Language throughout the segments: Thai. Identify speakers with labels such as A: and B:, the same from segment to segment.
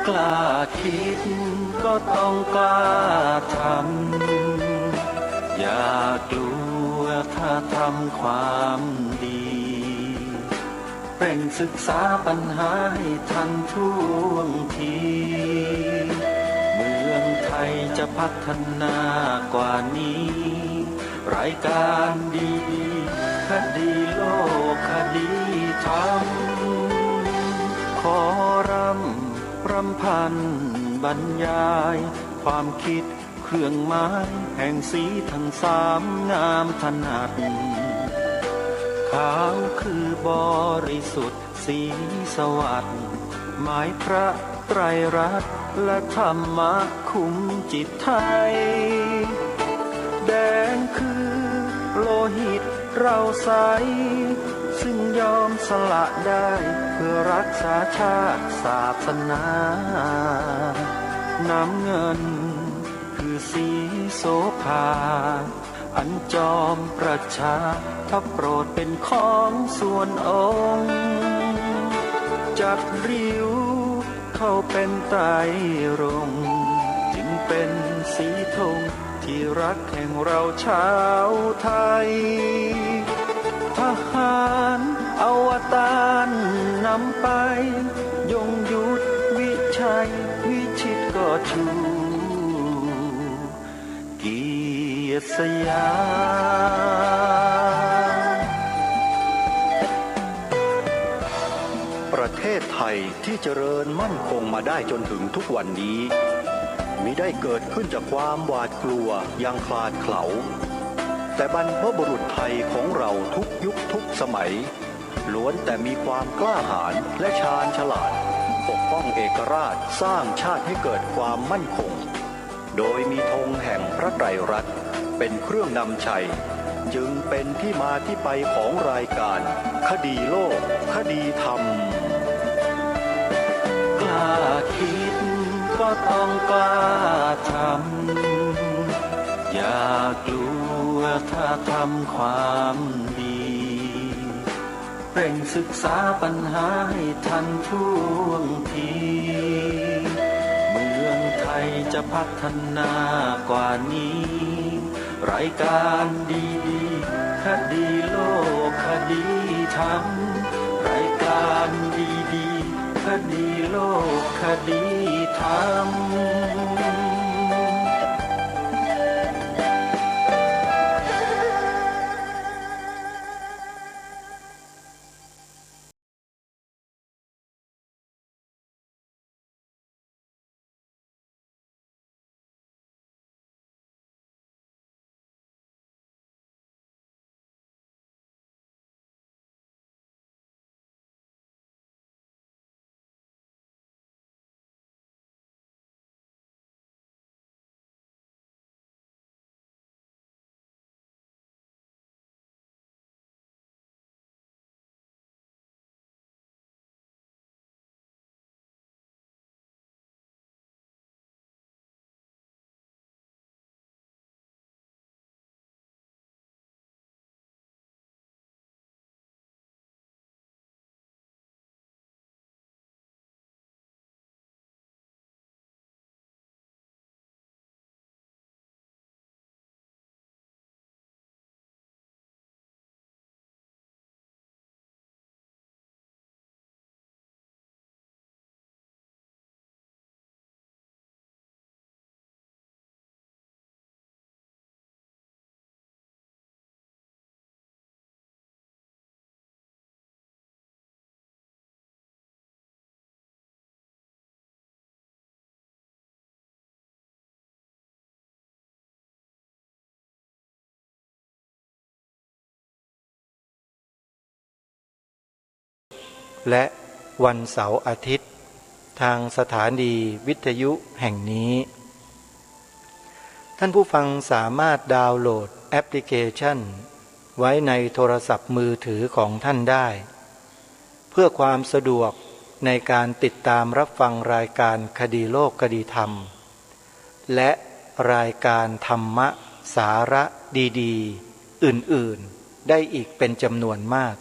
A: กล้าคิดก็ต้องกล้าทำอย่ากลัวถ้าทำความดีเร่งศึกษาปัญหาให้ทันท่วงทีเมืองไทยจะพัฒนากว่านี้รายการดีคดีโลกคดีธรรมขอรำพันบรรยายความคิดเครื่องหมายแห่งสีทั้งสามงามถนัดขาวคือบริสุทธิ์สีสวัสดิ์หมายพระไตรรัตน์และธรรมะคุ้มจิตไทยแดงคือโลหิตเราใสซึ่งยอมสละได้เพื่อรักษาชาติศาสนาน้ำเงินคือสีโสภาอันจอมประชาถ้าโปรดเป็นของส่วนองค์จัดริ้วเข้าเป็นไตรรงค์จึงเป็นสีธงที่รักแห่งเราชาวไทยทหารอวตารนำไปยงยุทธวิชัยวิชิตก็ชูเกียรติสยาม
B: ประเทศไทยที่เจริญมั่นคงมาได้จนถึงทุกวันนี้มิได้เกิดขึ้นจากความหวาดกลัวอย่างคลาดเขลาแต่บรรพบุรุษไทยของเราทุกยุคทุกสมัยล้วนแต่มีความกล้าหาญและชาญฉลาดปกป้องเอกราชสร้างชาติให้เกิดความมั่นคงโดยมีธงแห่งพระไตรรัตน์เป็นเครื่องนำชัยจึงเป็นที่มาที่ไปของรายการคดีโลกคดีธรรม
A: กล้าคิดก็ต้องกล้าทำอย่ากลัวถ้าทำความดีเร่งศึกษาปัญหาให้ทันท่วงทีเมืองไทยจะพัฒนากว่านี้รายการดีคดีโลกคดีธรรมรายการดีคดีโลกคดีธรรม
C: และวันเสาร์อาทิตย์ทางสถานีวิทยุแห่งนี้ท่านผู้ฟังสามารถดาวน์โหลดแอปพลิเคชันไว้ในโทรศัพท์มือถือของท่านได้เพื่อความสะดวกในการติดตามรับฟังรายการคดีโลกคดีธรรมและรายการธรรมะสาระดีๆอื่นๆได้อีกเป็นจำนวนมาก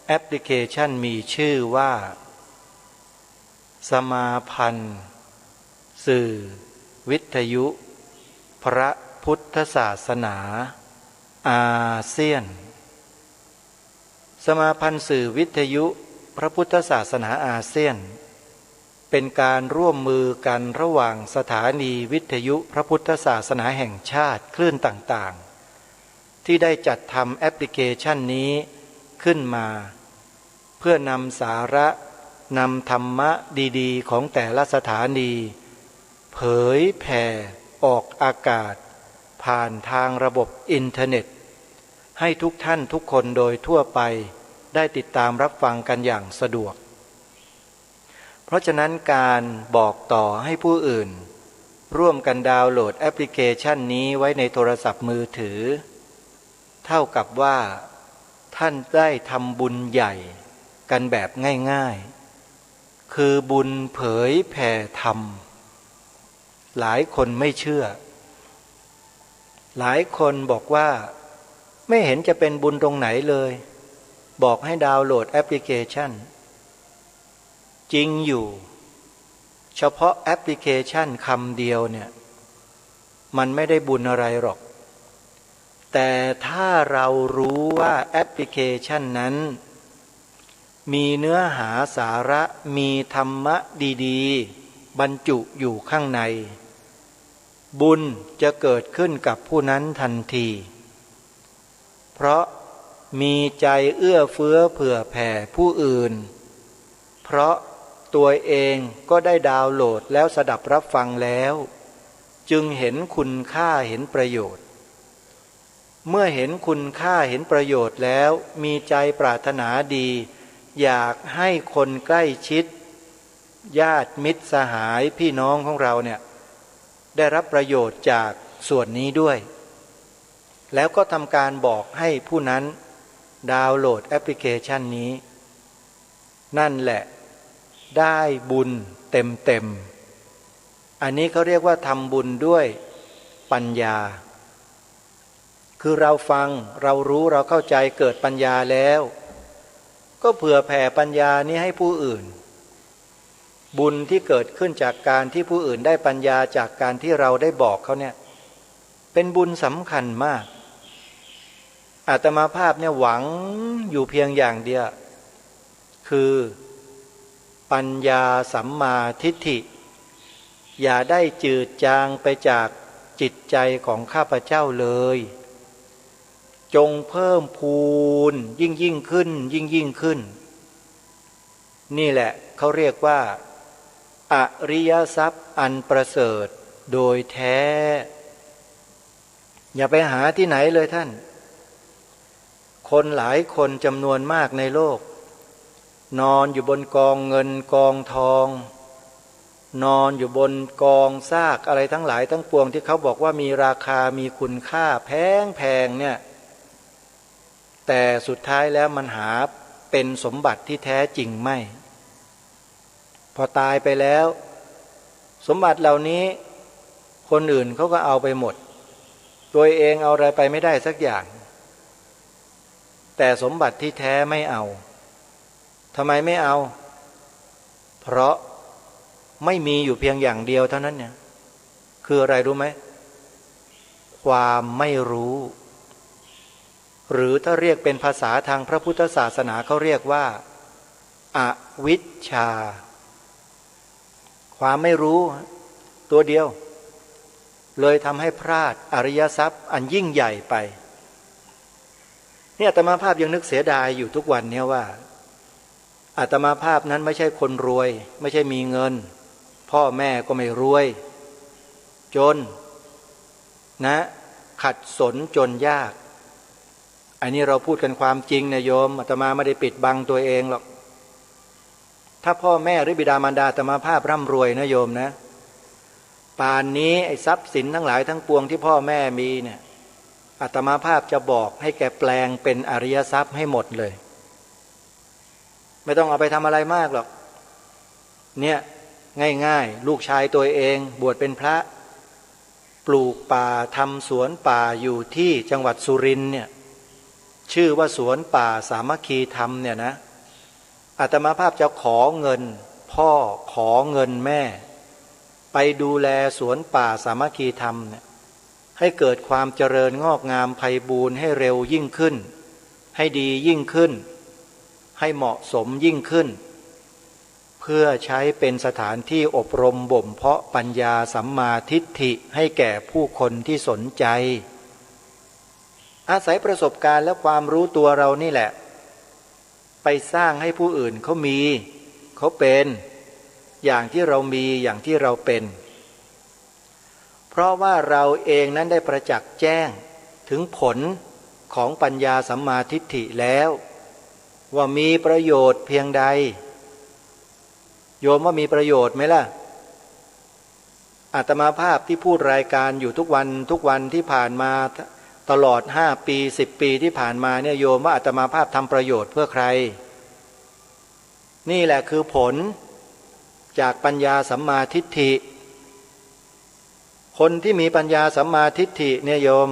C: แอปพลิเคชันมีชื่อว่า สมาพันธ์สื่อวิทยุพระพุทธศาสนาอาเซียนสมาพันธ์สื่อวิทยุพระพุทธศาสนาอาเซียนเป็นการร่วมมือกันระหว่างสถานีวิทยุพระพุทธศาสนาแห่งชาติคลื่นต่างๆที่ได้จัดทำแอปพลิเคชันนี้ขึ้นมาเพื่อนำสาระนำธรรมะดีๆของแต่ละสถานีเผยแผ่ออกอากาศผ่านทางระบบอินเทอร์เน็ตให้ทุกท่านทุกคนโดยทั่วไปได้ติดตามรับฟังกันอย่างสะดวกเพราะฉะนั้นการบอกต่อให้ผู้อื่นร่วมกันดาวน์โหลดแอปพลิเคชันนี้ไว้ในโทรศัพท์มือถือเท่ากับว่าท่านได้ทำบุญใหญ่กันแบบง่ายๆคือบุญเผยแผ่ธรรมหลายคนไม่เชื่อหลายคนบอกว่าไม่เห็นจะเป็นบุญตรงไหนเลยบอกให้ดาวน์โหลดแอปพลิเคชันจริงอยู่เฉพาะแอปพลิเคชันคำเดียวเนี่ยมันไม่ได้บุญอะไรหรอกแต่ถ้าเรารู้ว่าแอปพลิเคชันนั้นมีเนื้อหาสาระมีธรรมะดีๆบรรจุอยู่ข้างในบุญจะเกิดขึ้นกับผู้นั้นทันทีเพราะมีใจเอื้อเฟื้อเผื่อแผ่ผู้อื่นเพราะตัวเองก็ได้ดาวน์โหลดแล้วสดับรับฟังแล้วจึงเห็นคุณค่าเห็นประโยชน์เมื่อเห็นคุณค่าเห็นประโยชน์แล้วมีใจปรารถนาดีอยากให้คนใกล้ชิดญาติมิตรสหายพี่น้องของเราเนี่ยได้รับประโยชน์จากส่วนนี้ด้วยแล้วก็ทำการบอกให้ผู้นั้นดาวน์โหลดแอปพลิเคชันนี้นั่นแหละได้บุญเต็มอันนี้เขาเรียกว่าทำบุญด้วยปัญญาคือเราฟังเรารู้เราเข้าใจเกิดปัญญาแล้วก็เผื่อแผ่ปัญญานี้ให้ผู้อื่นบุญที่เกิดขึ้นจากการที่ผู้อื่นได้ปัญญาจากการที่เราได้บอกเขาเนี่ยเป็นบุญสำคัญมากอาตมาภาพเนี่ยหวังอยู่เพียงอย่างเดียวคือปัญญาสัมมาทิฏฐิอย่าได้จืดจางไปจากจิตใจของข้าพเจ้าเลยจงเพิ่มพูนยิ่งขึ้นยิ่งขึ้นนี่แหละเขาเรียกว่าอริยทรัพย์อันประเสริฐโดยแท้อย่าไปหาที่ไหนเลยท่านคนหลายคนจำนวนมากในโลกนอนอยู่บนกองเงินกองทองนอนอยู่บนกองซากอะไรทั้งหลายทั้งปวงที่เขาบอกว่ามีราคามีคุณค่าแพงเนี่ยแต่สุดท้ายแล้วมันหาเป็นสมบัติที่แท้จริงไม่พอตายไปแล้วสมบัติเหล่านี้คนอื่นเขาก็เอาไปหมดตัวเองเอาอะไรไปไม่ได้สักอย่างแต่สมบัติที่แท้ไม่เอาทำไมไม่เอาเพราะไม่มีอยู่เพียงอย่างเดียวเท่านั้นเนี่ยคืออะไรรู้ไหมความไม่รู้หรือถ้าเรียกเป็นภาษาทางพระพุทธศาสนาเขาเรียกว่าอวิชชาความไม่รู้ตัวเดียวเลยทำให้พลาดอริยทรัพย์อันยิ่งใหญ่ไปเนี่ยอาตมาภาพยังนึกเสียดายอยู่ทุกวันเนี่ยว่าอาตมาภาพนั้นไม่ใช่คนรวยไม่ใช่มีเงินพ่อแม่ก็ไม่รวยจนนะขัดสนจนยากอันนี้เราพูดกันความจริงนะโยมอาตมาไม่ได้ปิดบังตัวเองหรอกถ้าพ่อแม่หรือบิดามารดาอาตมาภาพร่ำรวยนะโยมนะป่านนี้ไอ้ทรัพย์สินทั้งหลายทั้งปวงที่พ่อแม่มีเนี่ยอาตมาภาพจะบอกให้แกแปลงเป็นอริยทรัพย์ให้หมดเลยไม่ต้องเอาไปทำอะไรมากหรอกเนี่ยง่ายๆลูกชายตัวเองบวชเป็นพระปลูกป่าทำสวนป่าอยู่ที่จังหวัดสุรินทร์เนี่ยชื่อว่าสวนป่าสามัคคีธรรมเนี่ยนะอาตมาภาพจะขอเงินพ พ่อขอเงินแม่ไปดูแลสวนป่าสามัคคีธรรมเนี่ยให้เกิดความเจริญงอกงามไพบูรณ์ให้เร็วยิ่งขึ้นให้ดียิ่งขึ้นให้เหมาะสมยิ่งขึ้นเพื่อใช้เป็นสถานที่อบรมบ่มเพาะปัญญาสัมมาทิฏฐิให้แก่ผู้คนที่สนใจอาศัยประสบการณ์และความรู้ตัวเรานี่แหละไปสร้างให้ผู้อื่นเขามีเขาเป็นอย่างที่เรามีอย่างที่เราเป็นเพราะว่าเราเองนั้นได้ประจักษ์แจ้งถึงผลของปัญญาสัมมาทิฏฐิแล้วว่ามีประโยชน์เพียงใดโยมว่ามีประโยชน์ไหมล่ะอาตมาภาพที่พูดรายการอยู่ทุกวันที่ผ่านมาตลอด5 ปี10 ปีที่ผ่านมาเนี่ยโยมว่าอาตมาภาพทำประโยชน์เพื่อใครนี่แหละคือผลจากปัญญาสัมมาทิฏฐิคนที่มีปัญญาสัมมาทิฏฐิเนี่ยโยม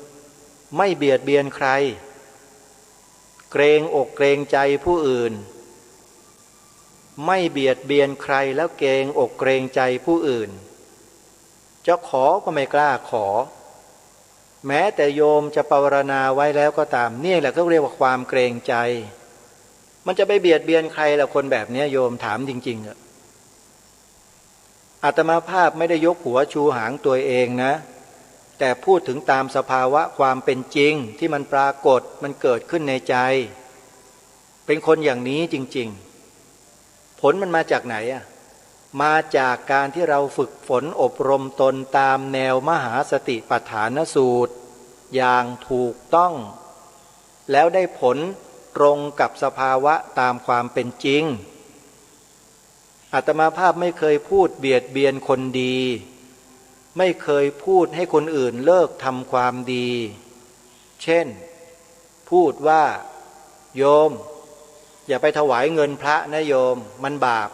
C: 1ไม่เบียดเบียนใครเกรงอกเกรงใจผู้อื่นไม่เบียดเบียนใครแล้วเกรงอกเกรงใจผู้อื่นจะขอก็ไม่กล้าขอแม้แต่โยมจะภาวนาไว้แล้วก็ตามนี่แหละก็เรียกว่าความเกรงใจมันจะไปเบียดเบียนใครล่ะคนแบบนี้โยมถามจริงๆอาตมาภาพไม่ได้ยกหัวชูหางตัวเองนะแต่พูดถึงตามสภาวะความเป็นจริงที่มันปรากฏมันเกิดขึ้นในใจเป็นคนอย่างนี้จริงๆผลมันมาจากไหนอ่ะมาจากการที่เราฝึกฝนอบรมตนตามแนวมหาสติปัฏฐานสูตรอย่างถูกต้องแล้วได้ผลตรงกับสภาวะตามความเป็นจริงอาตมาภาพไม่เคยพูดเบียดเบียนคนดีไม่เคยพูดให้คนอื่นเลิกทำความดีเช่นพูดว่าโยมอย่าไปถวายเงินพระนะโยมมันบาป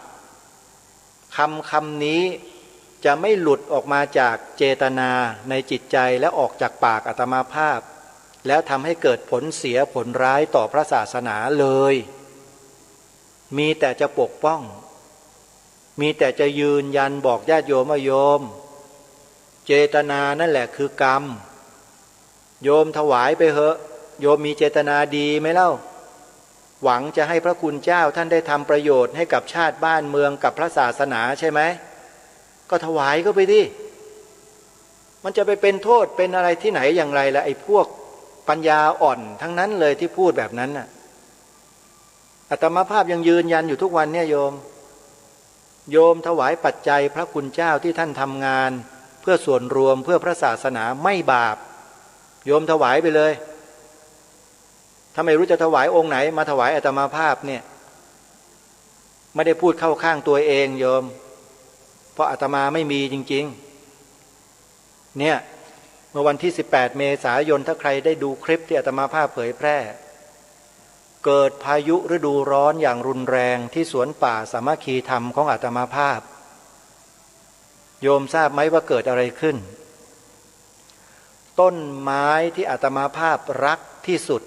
C: คำนี้จะไม่หลุดออกมาจากเจตนาในจิตใจและออกจากปากอาตมาภาพแล้วทำให้เกิดผลเสียผลร้ายต่อพระศาสนาเลยมีแต่จะปกป้องมีแต่จะยืนยันบอกญาติโยมว่าโยมเจตนานั่นแหละคือกรรมโยมถวายไปเหอะโยมมีเจตนาดีไหมเล่าหวังจะให้พระคุณเจ้าท่านได้ทำประโยชน์ให้กับชาติบ้านเมืองกับพระศาสนาใช่ไหมก็ถวายก็ไปดิมันจะไปเป็นโทษเป็นอะไรที่ไหนอย่างไรล่ะไอ้พวกปัญญาอ่อนทั้งนั้นเลยที่พูดแบบนั้นน่ะอาตมาภาพยังยืนยันอยู่ทุกวันเนี่ยโยมถวายปัจจัยพระคุณเจ้าที่ท่านทำงานเพื่อส่วนรวมเพื่อพระศาสนาไม่บาปโยมถวายไปเลยถ้าไม่รู้จะถวายองค์ไหนมาถวายอาตมาภาพเนี่ยไม่ได้พูดเข้าข้างตัวเองโยมเพราะอาตมาไม่มีจริงๆเนี่ยเมื่อวันที่18 เมษายนถ้าใครได้ดูคลิปที่อาตมาภาพเผยแพร่เกิดพายุฤดูร้อนอย่างรุนแรงที่สวนป่าสามัคคีธรรมของอาตมาภาพโยมทราบไหมว่าเกิดอะไรขึ้นต้นไม้ที่อาตมาภาพรักที่สุด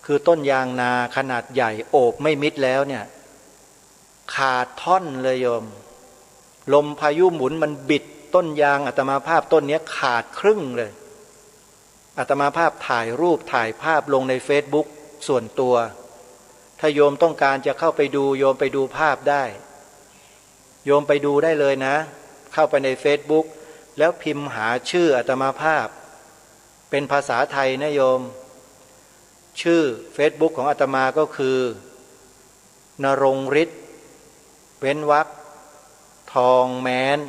C: คือต้นยางนาขนาดใหญ่โอบไม่มิดแล้วเนี่ยขาดท่อนเลยโยมลมพายุหมุนมันบิดต้นยางอาตมาภาพต้นนี้ขาดครึ่งเลยอาตมาภาพถ่ายรูปถ่ายภาพลงใน Facebook ส่วนตัวถ้าโยมต้องการจะเข้าไปดูโยมไปดูภาพได้โยมไปดูได้เลยนะเข้าไปใน Facebook แล้วพิมพ์หาชื่ออาตมาภาพเป็นภาษาไทยนะโยมชื่อ Facebook ของอาตมาก็คือนรงฤทธิ์เว้นวรรคทองแม้น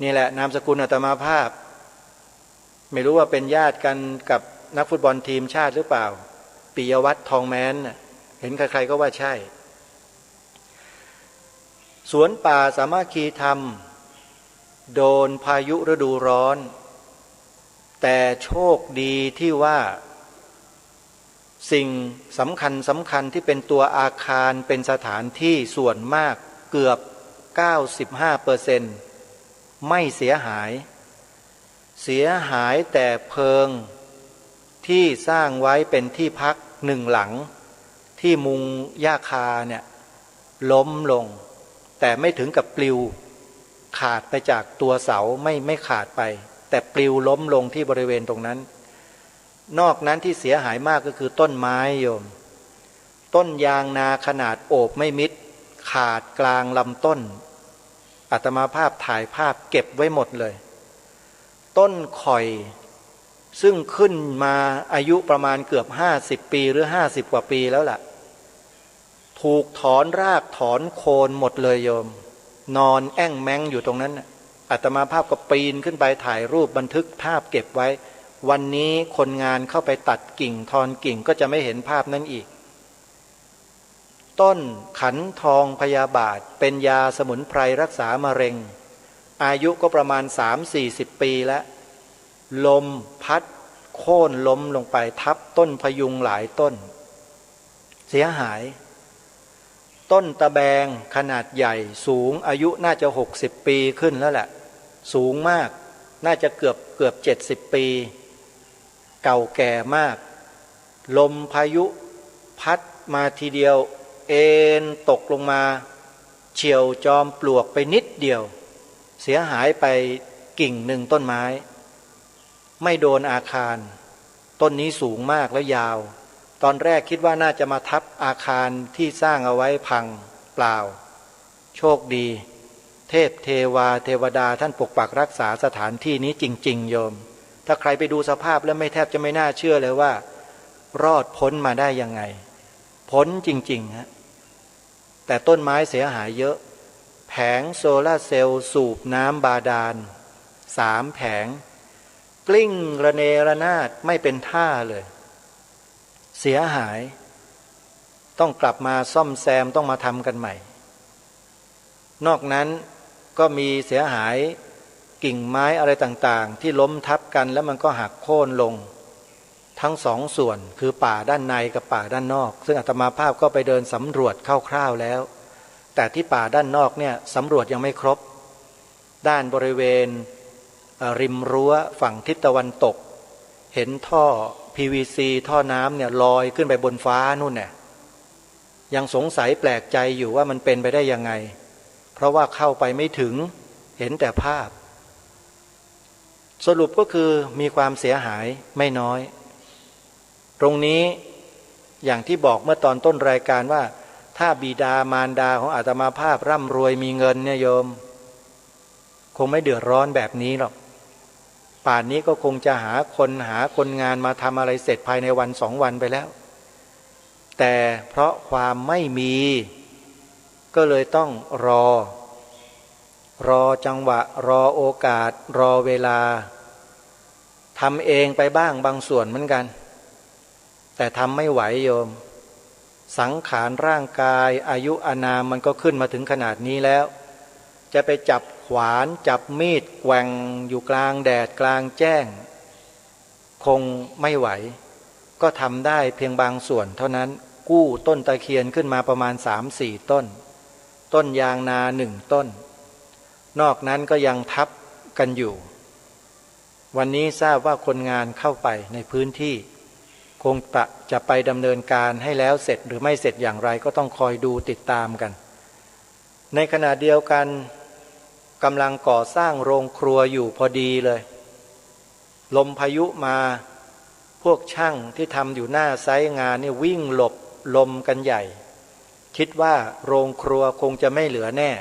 C: นี่แหละนามสกุลอาตมาภาพไม่รู้ว่าเป็นญาติกันกับนักฟุตบอลทีมชาติหรือเปล่าปิยวัฒน์ทองแม้นเห็นใครๆก็ว่าใช่สวนป่าสามัคคีธรรมโดนพายุฤดูร้อนแต่โชคดีที่ว่าสิ่งสำคัญที่เป็นตัวอาคารเป็นสถานที่ส่วนมากเกือบ 95% ไม่เสียหายแต่เพิงที่สร้างไว้เป็นที่พัก1 หลังที่มุงหญ้าคาเนี่ย ล้มลงแต่ไม่ถึงกับปลิวขาดไปจากตัวเสาไม่ขาดไปแต่ปลิวล้มลงที่บริเวณตรงนั้นนอกนั้นที่เสียหายมากก็คือต้นไม้โยมต้นยางนาขนาดโอบไม่มิดขาดกลางลำต้นอาตมาภาพถ่ายภาพเก็บไว้หมดเลยต้นข่อยซึ่งขึ้นมาอายุประมาณเกือบ50 ปีหรือ50 กว่าปีแล้วล่ะถูกถอนรากถอนโคนหมดเลยโยมนอนแอ่งแมงอยู่ตรงนั้นอาตมาภาพก็ปีนขึ้นไปถ่ายรูปบันทึกภาพเก็บไว้วันนี้คนงานเข้าไปตัดกิ่งทอนกิ่งก็จะไม่เห็นภาพนั้นอีกต้นขันทองพยาบาทเป็นยาสมุนไพรรักษามะเร็งอายุก็ประมาณ30-40 ปีแล้วลมพัดโค่นล้มลงไปทับต้นพยุงหลายต้นเสียหายต้นตะแบงขนาดใหญ่สูงอายุน่าจะ60 ปีขึ้นแล้วแหละสูงมากน่าจะเกือบ70 ปีเก่าแก่มากลมพายุพัดมาทีเดียวเอ็นตกลงมาเฉี่ยวจอมปลวกไปนิดเดียวเสียหายไปกิ่งหนึ่งต้นไม้ไม่โดนอาคารต้นนี้สูงมากและยาวตอนแรกคิดว่าน่าจะมาทับอาคารที่สร้างเอาไว้พังเปล่าโชคดีเทพเทวาเทวดาท่านปกปักรักษาสถานที่นี้จริงๆโยมถ้าใครไปดูสภาพแล้วไม่แทบจะไม่น่าเชื่อเลยว่ารอดพ้นมาได้ยังไงพ้นจริงๆฮะแต่ต้นไม้เสียหายเยอะแผงโซล่าเซลล์สูบน้ำบาดาล3 แผงกลิ้งระเนระนาดไม่เป็นท่าเลยเสียหายต้องกลับมาซ่อมแซมต้องมาทำกันใหม่นอกนั้นก็มีเสียหายกิ่งไม้อะไรต่างๆที่ล้มทับกันแล้วมันก็หักโค่นลงทั้งสองส่วนคือป่าด้านในกับป่าด้านนอกซึ่งอาตมาภาพก็ไปเดินสำรวจคร่าวๆแล้วแต่ที่ป่าด้านนอกเนี่ยสำรวจยังไม่ครบด้านบริเวณริมรั้วฝั่งทิศตะวันตกเห็นท่อ PVC ท่อน้ำเนี่ยลอยขึ้นไปบนฟ้านู่นเนี่ยยังสงสัยแปลกใจอยู่ว่ามันเป็นไปได้ยังไงเพราะว่าเข้าไปไม่ถึงเห็นแต่ภาพสรุปก็คือมีความเสียหายไม่น้อยตรงนี้อย่างที่บอกเมื่อตอนต้นรายการว่าถ้าบิดามารดาของอาตมาภาพร่ำรวยมีเงินเนี่ยโยมคงไม่เดือดร้อนแบบนี้หรอกป่านนี้ก็คงจะหาคนงานมาทำอะไรเสร็จภายในวัน2 วันไปแล้วแต่เพราะความไม่มีก็เลยต้องรอจังหวะรอโอกาสรอเวลาทำเองไปบ้างบางส่วนเหมือนกันแต่ทำไม่ไหวโยมสังขารร่างกายอายุอานามมันก็ขึ้นมาถึงขนาดนี้แล้วจะไปจับขวานจับมีดแกว่งอยู่กลางแดดกลางแจ้งคงไม่ไหวก็ทำได้เพียงบางส่วนเท่านั้นกู้ต้นตะเคียนขึ้นมาประมาณ 3-4 ต้นยางนา1 ต้นนอกนั้นก็ยังทับกันอยู่วันนี้ทราบว่าคนงานเข้าไปในพื้นที่คงจะไปดำเนินการให้แล้วเสร็จหรือไม่เสร็จอย่างไรก็ต้องคอยดูติดตามกันในขณะเดียวกันกำลังก่อสร้างโรงครัวอยู่พอดีเลยลมพายุมาพวกช่างที่ทำอยู่หน้าไซต์งานนี่วิ่งหลบลมกันใหญ่คิดว่าโรงครัวคงจะไม่เหลือแน่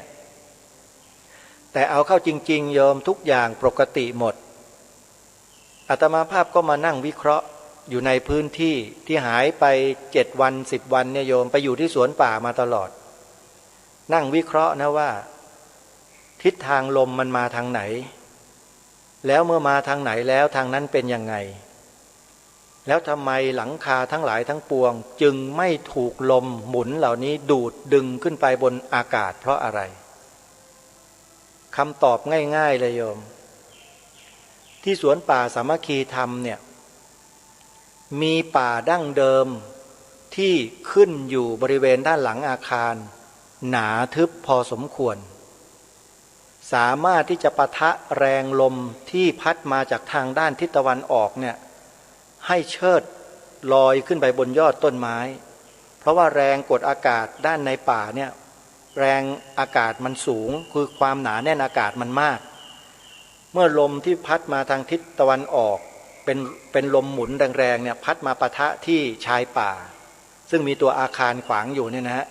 C: แต่เอาเข้าจริงๆโยมทุกอย่างปกติหมดอาตมาภาพก็มานั่งวิเคราะห์อยู่ในพื้นที่ที่หายไป7 วัน10 วันเนี่ยโยมไปอยู่ที่สวนป่ามาตลอดนั่งวิเคราะห์นะว่าทิศทางลมมันมาทางไหนแล้วเมื่อมาทางไหนแล้วทางนั้นเป็นยังไงแล้วทำไมหลังคาทั้งหลายทั้งปวงจึงไม่ถูกลมหมุนเหล่านี้ดูดดึงขึ้นไปบนอากาศเพราะอะไรคำตอบง่ายๆเลยโยมที่สวนป่าสามัคคีธรรมเนี่ยมีป่าดั้งเดิมที่ขึ้นอยู่บริเวณด้านหลังอาคารหนาทึบพอสมควรสามารถที่จะปะทะแรงลมที่พัดมาจากทางด้านทิศตะวันออกเนี่ยให้เชิดลอยขึ้นไปบนยอดต้นไม้เพราะว่าแรงกดอากาศด้านในป่าเนี่ย แรงอากาศมันสูงคือความหนาแน่นอากาศมันมากเมื่อลมที่พัดมาทางทิศตะวันออกเป็นลมหมุนแรงๆเนี่ยพัดมาปะทะที่ชายป่าซึ่งมีตัวอาคารขวางอยู่เนี่ยนะฮะ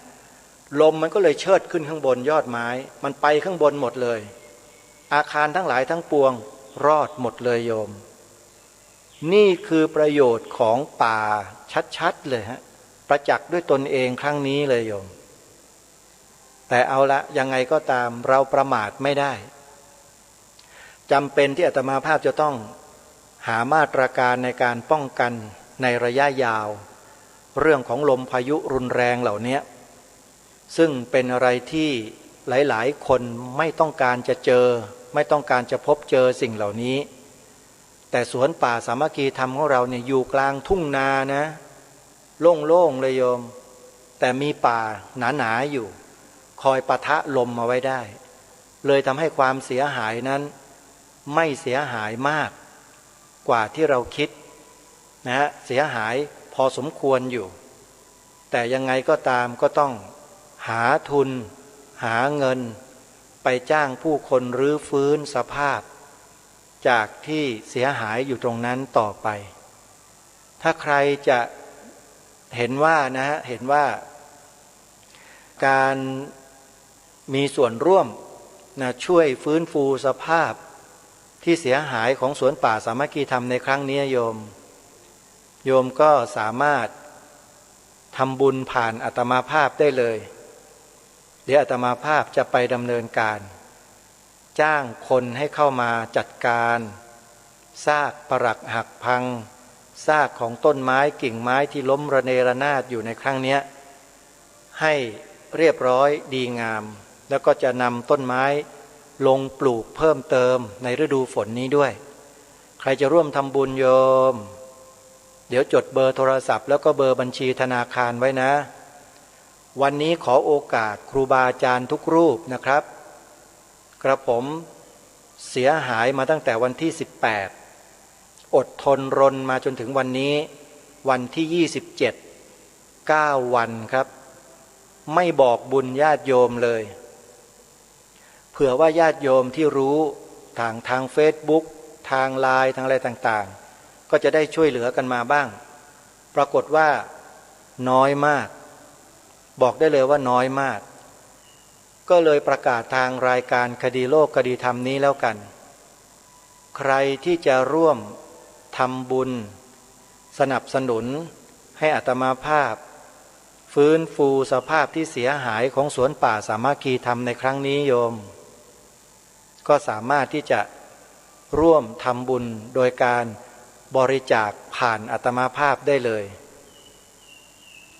C: ลมมันก็เลยเชิดขึ้นข้างบนยอดไม้มันไปข้างบนหมดเลยอาคารทั้งหลายทั้งปวงรอดหมดเลยโยมนี่คือประโยชน์ของป่าชัดๆเลยฮะประจักษ์ด้วยตนเองครั้งนี้เลยโยมแต่เอาละยังไงก็ตามเราประมาทไม่ได้จำเป็นที่อาตมาภาพจะต้องหามาตรการในการป้องกันในระยะยาวเรื่องของลมพายุรุนแรงเหล่านี้ซึ่งเป็นอะไรที่หลายๆคนไม่ต้องการจะเจอไม่ต้องการจะพบเจอสิ่งเหล่านี้แต่สวนป่าสามัคคีธรรมของเราเนี่ยอยู่กลางทุ่งนานะโล่งๆเลยโยมแต่มีป่าหนาๆอยู่คอยปะทะลมมาไว้ได้เลยทำให้ความเสียหายนั้นไม่เสียหายมากกว่าที่เราคิดนะฮะเสียหายพอสมควรอยู่แต่ยังไงก็ตามก็ต้องหาทุนหาเงินไปจ้างผู้คนรื้อฟื้นสภาพจากที่เสียหายอยู่ตรงนั้นต่อไปถ้าใครจะเห็นว่านะฮะเห็นว่าการมีส่วนร่วมนะช่วยฟื้นฟูสภาพที่เสียหายของสวนป่าสามัคคีธรรมในครั้งนี้โยมก็สามารถทำบุญผ่านอาตมาภาพได้เลยเดี๋ยวอาตมาภาพจะไปดำเนินการจ้างคนให้เข้ามาจัดการซากปรักหักพังซากของต้นไม้กิ่งไม้ที่ล้มระเนระนาดอยู่ในครั้งนี้ให้เรียบร้อยดีงามแล้วก็จะนำต้นไม้ลงปลูกเพิ่มเติมในฤดูฝนนี้ด้วยใครจะร่วมทำบุญโยมเดี๋ยวจดเบอร์โทรศัพท์แล้วก็เบอร์บัญชีธนาคารไว้นะวันนี้ขอโอกาสครูบาอาจารย์ทุกรูปนะครับกระผมเสียหายมาตั้งแต่วันที่18อดทนรนมาจนถึงวันนี้วันที่27 9 วันครับไม่บอกบุญญาติโยมเลยเผื่อว่าญาติโยมที่รู้ทาง Facebook ทางไลน์ทางอะไรต่างๆก็จะได้ช่วยเหลือกันมาบ้างปรากฏว่าน้อยมากบอกได้เลยว่าน้อยมากก็เลยประกาศทางรายการคดีโลกคดีธรรมนี้แล้วกันใครที่จะร่วมทำบุญสนับสนุนให้อาตมาภาพฟื้นฟูสภาพที่เสียหายของสวนป่าสามัคคีธรรมในครั้งนี้โยมก็สามารถที่จะร่วมทำบุญโดยการบริจาคผ่านอาตมาภาพได้เลย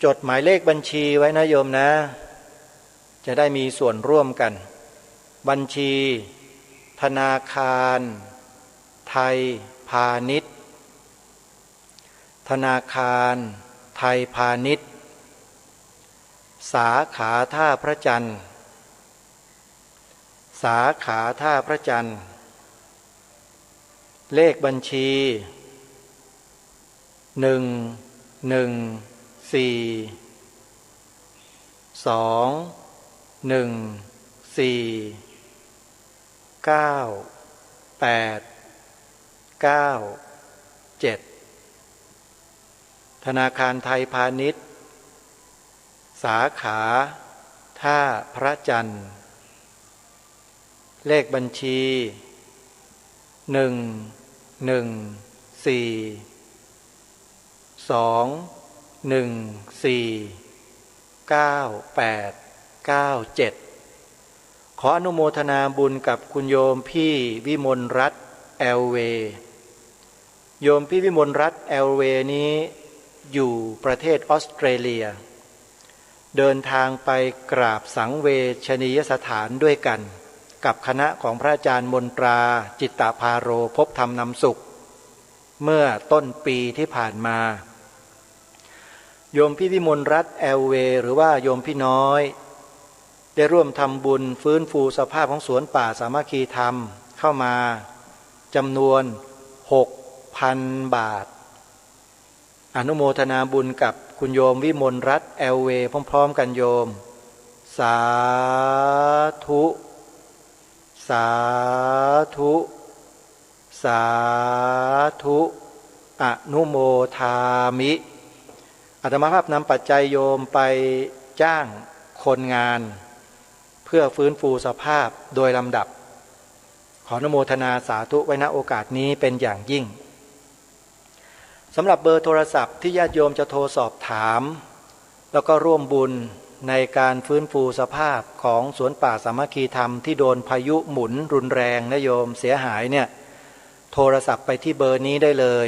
C: จดหมายเลขบัญชีไว้นะโยมนะจะได้มีส่วนร่วมกันบัญชีธนาคารไทยพาณิชย์ธนาคารไทยพาณิชย์สาขาท่าพระจันทร์สาขาท่าพระจันทร์เลขบัญชี11421949897ธนาคารไทยพาณิชย์สาขาท่าพระจันทร์เลขบัญชี11421949897ขออนุโมทนาบุญกับคุณโยมพี่วิมลรัตน์แอลเวย์โยมพี่วิมลรัตน์แอลเวย์นี้อยู่ประเทศออสเตรเลียเดินทางไปกราบสังเวชนียสถานด้วยกันกับคณะของพระอาจารย์มนตราจิตตภาโรพบธรรมนำสุขเมื่อต้นปีที่ผ่านมาโยมพี่วิมลรัตน์แอลเวย์หรือว่าโยมพี่น้อยได้ร่วมทำบุญฟื้นฟูสภาพของสวนป่าสามัคคีธรรมเข้ามาจำนวน 6,000 บาทอนุโมทนาบุญกับคุณโยมวิมลรัตน์แอลเวย์พร้อมๆกันโยม สาธุสาธุสาธุอนุโมทามิอาตมาภาพนำปัจจัยโยมไปจ้างคนงานเพื่อฟื้นฟูสภาพโดยลำดับขออนุโมทนาสาธุไว้ณโอกาสนี้เป็นอย่างยิ่งสำหรับเบอร์โทรศัพท์ที่ญาติโยมจะโทรสอบถามแล้วก็ร่วมบุญในการฟื้นฟูสภาพของสวนป่าสามัคคีธรรมที่โดนพายุหมุนรุนแรงนะโยมเสียหายเนี่ยโทรศัพท์ไปที่เบอร์นี้ได้เลย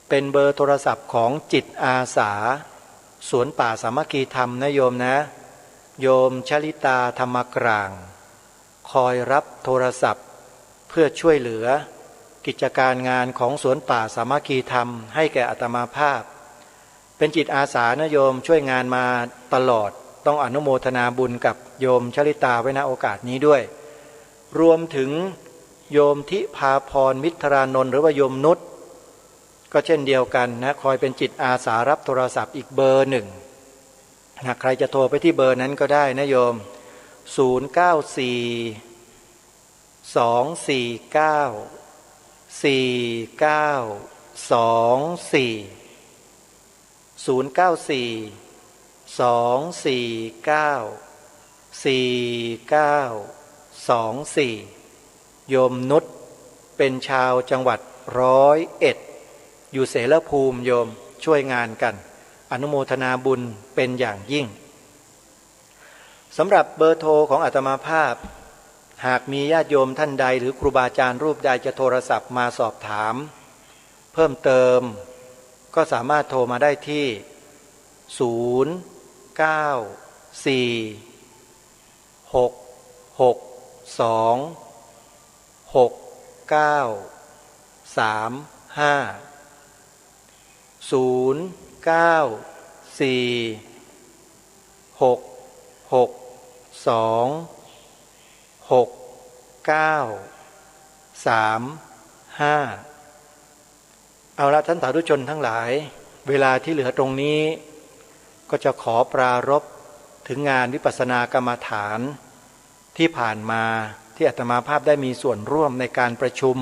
C: เป็นเบอร์โทรศัพท์ของจิตอาสาสวนป่าสามัคคีธรรมนะโยมนะโยมชลิตาธรรมกลางคอยรับโทรศัพท์เพื่อช่วยเหลือกิจการงานของสวนป่าสามัคคีธรรมให้แก่อาตมาภาพเป็นจิตอาสานะโยมช่วยงานมาตลอดต้องอนุโมทนาบุญกับโยมชลิตาไว้ณโอกาสนี้ด้วยรวมถึงโยมทิพาพรมิตรานนท์หรือว่าโยมนุชก็เช่นเดียวกันนะคอยเป็นจิตอาสารับโทรศัพท์อีกเบอร์หนึ่งนะใครจะโทรไปที่เบอร์นั้นก็ได้นะโยมโยมนุชเป็นชาวจังหวัด101อยู่เสรภูมิโยมช่วยงานกันอนุโมทนาบุญเป็นอย่างยิ่งสำหรับเบอร์โทรของอาตมาภาพหากมีญาติโยมท่านใดหรือครูบาอาจารย์รูปใดจะโทรศัพท์มาสอบถามเพิ่มเติมก็สามารถโทรมาได้ที่เอาละท่านสาธุชนทั้งหลายเวลาที่เหลือตรงนี้ก็จะขอปรารภถึงงานวิปัสสนากรรมฐานที่ผ่านมาที่อาตมาภาพได้มีส่วนร่วมในการประชุม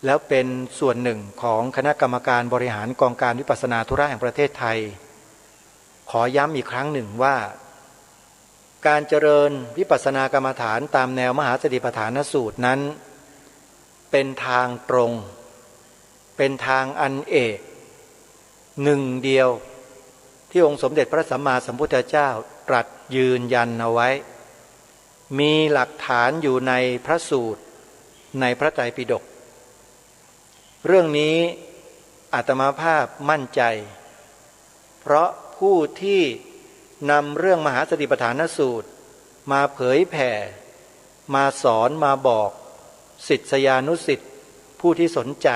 C: แล้วเป็นส่วนหนึ่งของคณะกรรมการบริหารกองการวิปัสสนาธุระแห่งประเทศไทยขอย้ำอีกครั้งหนึ่งว่าการเจริญวิปัสสนากรรมฐานตามแนวมหาสติปัฏฐานสูตรนั้นเป็นทางตรงเป็นทางอันเอกหนึ่งเดียวที่องค์สมเด็จพระสัมมาสัมพุทธเจ้าตรัสยืนยันเอาไว้มีหลักฐานอยู่ในพระสูตรในพระไตรปิฎกเรื่องนี้อาตมาภาพมั่นใจเพราะผู้ที่นำเรื่องมหาสติปัฏฐานสูตรมาเผยแผ่มาสอนมาบอกศิษยานุศิษย์ผู้ที่สนใจ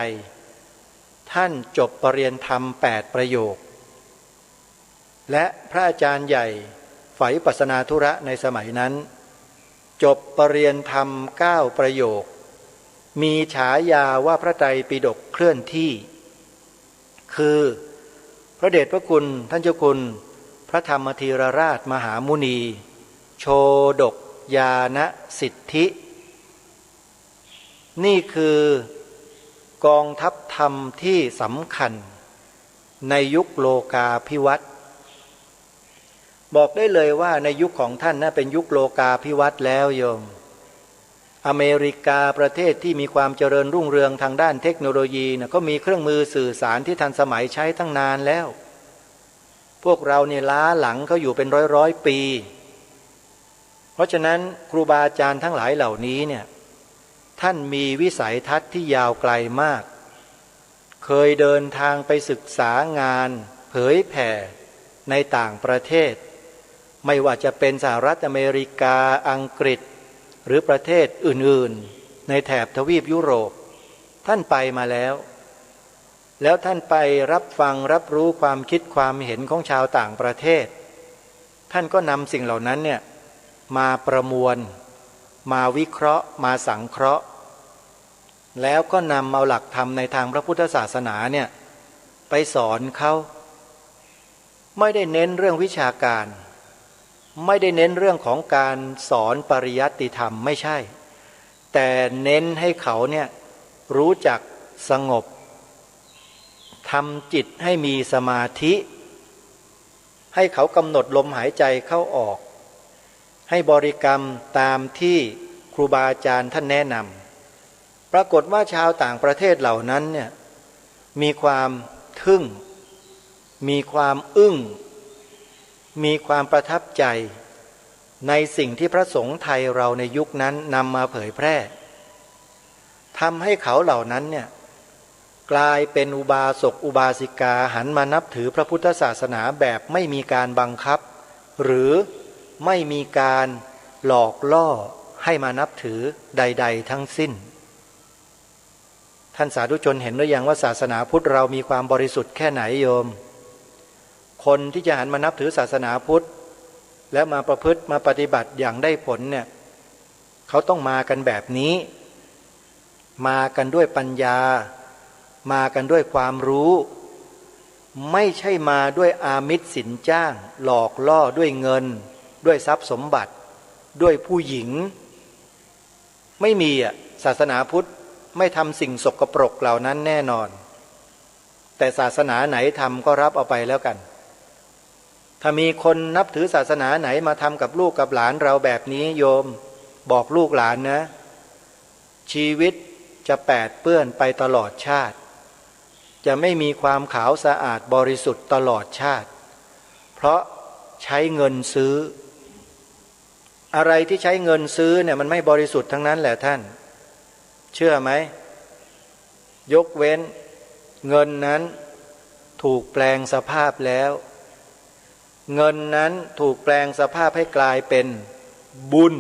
C: ท่านจบปริญญาธรรม8ประโยคและพระอาจารย์ใหญ่ฝ่ายวิปัสสนาธุระในสมัยนั้นจบปริญญาธรรม9ประโยคมีฉายาว่าพระไตรปิฎกเคลื่อนที่คือพระเดชพระคุณท่านเจ้าคุณพระธรรมธีรราชมหามุนีโชดกญาณสิทธินี่คือกองทัพธรรมที่สำคัญในยุคโลกาภิวัตน์บอกได้เลยว่าในยุคของท่านน่ะเป็นยุคโลกาภิวัตน์แล้วโยมอเมริกาประเทศที่มีความเจริญรุ่งเรืองทางด้านเทคโนโลยีนะก็มีเครื่องมือสื่อสารที่ทันสมัยใช้ตั้งนานแล้วพวกเราเนี่ยล้าหลังเขาอยู่เป็นร้อยปีเพราะฉะนั้นครูบาอาจารย์ทั้งหลายเหล่านี้เนี่ยท่านมีวิสัยทัศน์ที่ยาวไกลมากเคยเดินทางไปศึกษางานเผยแผ่ในต่างประเทศไม่ว่าจะเป็นสหรัฐอเมริกาอังกฤษหรือประเทศอื่นๆในแถบทวีปยุโรป ท่านไปมาแล้วท่านไปรับฟังรับรู้ความคิดความเห็นของชาวต่างประเทศท่านก็นำสิ่งเหล่านั้นเนี่ยมาประมวลมาวิเคราะห์มาสังเคราะห์แล้วก็นำเอาหลักธรรมในทางพระพุทธศาสนาเนี่ยไปสอนเขาไม่ได้เน้นเรื่องวิชาการไม่ได้เน้นเรื่องของการสอนปริยัติธรรมไม่ใช่แต่เน้นให้เขาเนี่ยรู้จักสงบทำจิตให้มีสมาธิให้เขากำหนดลมหายใจเข้าออกให้บริกรรมตามที่ครูบาอาจารย์ท่านแนะนำปรากฏว่าชาวต่างประเทศเหล่านั้นเนี่ยมีความทึ่งมีความอึ้งมีความประทับใจในสิ่งที่พระสงฆ์ไทยเราในยุคนั้นนำมาเผยแพร่ทำให้เขาเหล่านั้นเนี่ยกลายเป็นอุบาสกอุบาสิกาหันมานับถือพระพุทธศาสนาแบบไม่มีการบังคับหรือไม่มีการหลอกล่อให้มานับถือใดๆทั้งสิ้นท่านสาธุชนเห็นหรือยังว่าศาสนาพุทธเรามีความบริสุทธิ์แค่ไหนโยมคนที่จะหันมานับถือศาสนาพุทธแล้วมาประพฤติมาปฏิบัติอย่างได้ผลเนี่ยเขาต้องมากันแบบนี้มากันด้วยปัญญามากันด้วยความรู้ไม่ใช่มาด้วยอามิสสินจ้างหลอกล่อด้วยเงินด้วยทรัพย์สมบัติด้วยผู้หญิงไม่มีศาสนาพุทธไม่ทำสิ่งสกปรกเหล่านั้นแน่นอนแต่ศาสนาไหนทำก็รับเอาไปแล้วกันถ้ามีคนนับถือศาสนาไหนมาทำกับลูกกับหลานเราแบบนี้โยมบอกลูกหลานนะชีวิตจะแปดเปื้อนไปตลอดชาติจะไม่มีความขาวสะอาดบริสุทธิ์ตลอดชาติเพราะใช้เงินซื้ออะไรที่ใช้เงินซื้อเนี่ยมันไม่บริสุทธิ์ทั้งนั้นแหละท่านเชื่อไหมยกเว้นเงินนั้นถูกแปลงสภาพแล้วเงินนั้นถูกแปลงสภาพให้กลายเป็นบุญ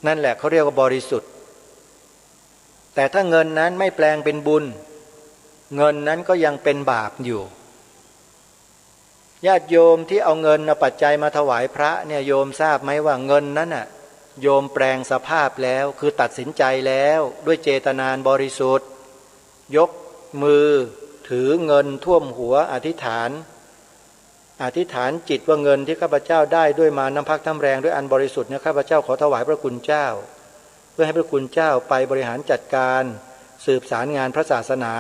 C: นั่นแหละเขาเรียกว่าบริสุทธิ์แต่ถ้าเงินนั้นไม่แปลงเป็นบุญเงินนั้นก็ยังเป็นบาปอยู่ญาติโยมที่เอาเงินเอาปัจจัยมาถวายพระเนี่ยโยมทราบไหมว่าเงินนั้นน่ะโยมแปลงสภาพแล้วคือตัดสินใจแล้วด้วยเจตนานบริสุทธิ์ยกมือถือเงินท่วมหัวอธิษฐานจิตว่าเงินที่ข้าพเจ้าได้ด้วยมาน้ำพักน้ำแรงด้วยอันบริสุทธิ์เนี่ยข้าพเจ้าขอถวายพระคุณเจ้าเพื่อให้พระคุณเจ้าไปบริหารจัดการสืบสารงานพระศาสนา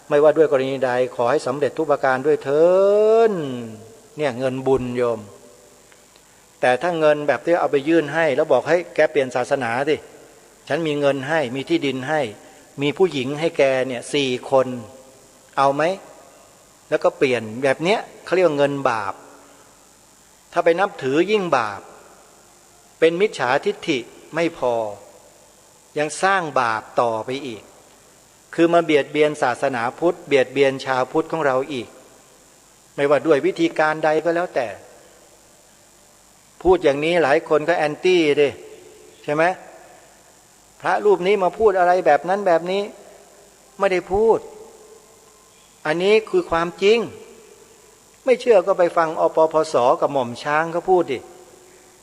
C: ไม่ว่าด้วยกรณีใดขอให้สำเร็จทุกประการด้วยเถิดเนี่ยเงินบุญโยมแต่ถ้าเงินแบบที่เอาไปยื่นให้แล้วบอกให้แกเปลี่ยนศาสนาสิฉันมีเงินให้มีที่ดินให้มีผู้หญิงให้แกเนี่ย4 คนเอาไหมแล้วก็เปลี่ยนแบบเนี้ยเขาเรียกว่าเงินบาปถ้าไปนับถือยิ่งบาปเป็นมิจฉาทิฏฐิไม่พอยังสร้างบาปต่อไปอีกคือมาเบียดเบียนศาสนาพุทธเบียดเบียนชาวพุทธของเราอีกไม่ว่าด้วยวิธีการใดก็แล้วแต่พูดอย่างนี้หลายคนก็แอนตี้ดิใช่ไหมพระรูปนี้มาพูดอะไรแบบนั้นแบบนี้ไม่ได้พูดอันนี้คือความจริงไม่เชื่อก็ไปฟังอปพสกับหม่อมช้างเขาพูดดิ